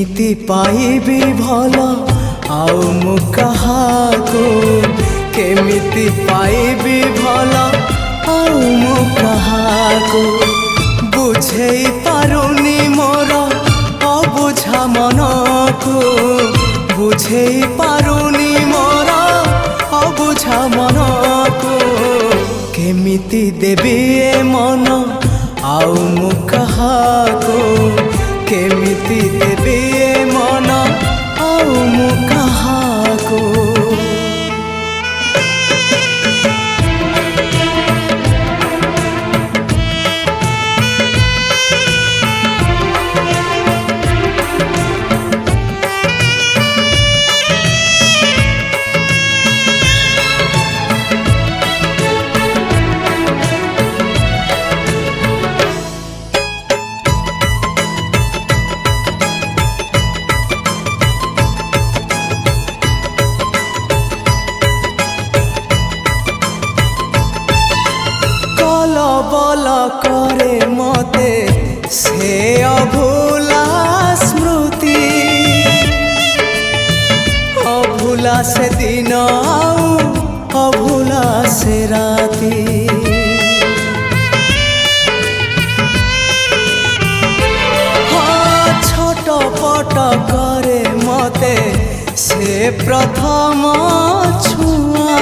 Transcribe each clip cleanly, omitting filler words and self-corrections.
केमिति पाइबी भल आउ मु कहाको केमिति पाइबी भल आउ मु कहाको बुझेई पारुनी मोर अबुझा मनको बुझेई पारुनी मोर अबुझा मनको केमिति देबी ए मन आउ मु कहाको केमिति देबी ए मन आउ मु कहाको बल करे मते से अभूला स्मृति अभूला से दिन आउ अभूला से राती हाँ छोट पट करे मते से प्रथम छुआ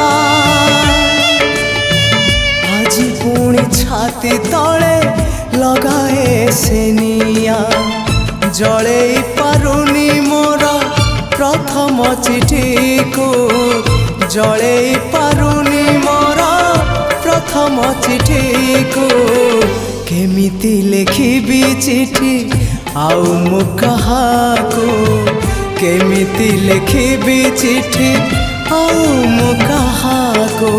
पुणी छाती तले लगाए से निया जड़े पारुनी मोर प्रथम चिठी को जड़े पारुनी मोर प्रथम चिठी को केमिति लिखिबी चिठी आउ मु कहाको केमिति लिखिबी चिठी आउ मु कहाको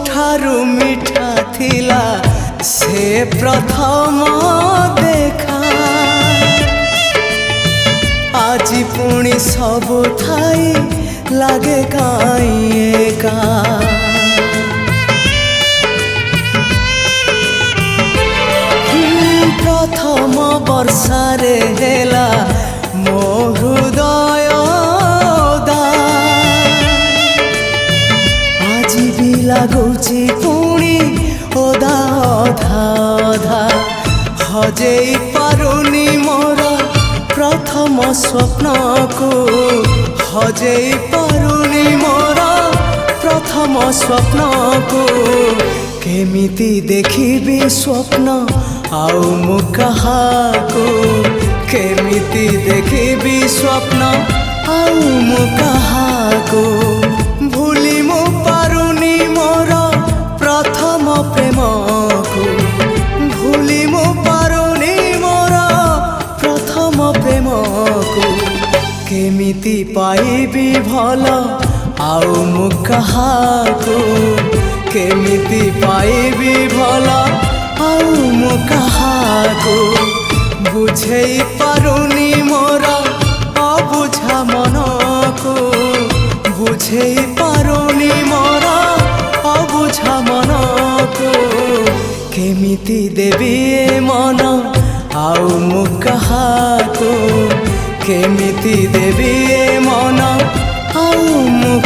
ठारू मीठा थिला से प्रथम देखा आज पुणी सब थाई लागे काई एका प्रथम वर्षारे हेला मो हृदय लगुची पुणी ओदा अधा अधा हजेई पारुनी मोर प्रथम स्वप्न को हजेई पारुनी मोर प्रथम स्वप्न को केमिति देखिबी स्वप्न आउ मु कहाको केमिति देखिबी स्वप्न आउ मु कहाको भूली मु पारुनी मोर प्रथम प्रेम को भूली मु पारुनी मोर प्रथम प्रेम को केमिति पाइबी भल आउ मु कहाको केमिति पाइबी भल आउ मु कहाको बुझेई पारुनी मोर अबुझा मनको बुझेई पारुनी मोर अबुझा मनको केमिति देबी ए मन आउ मु कहाको केमिति देबी ए मन आउ मु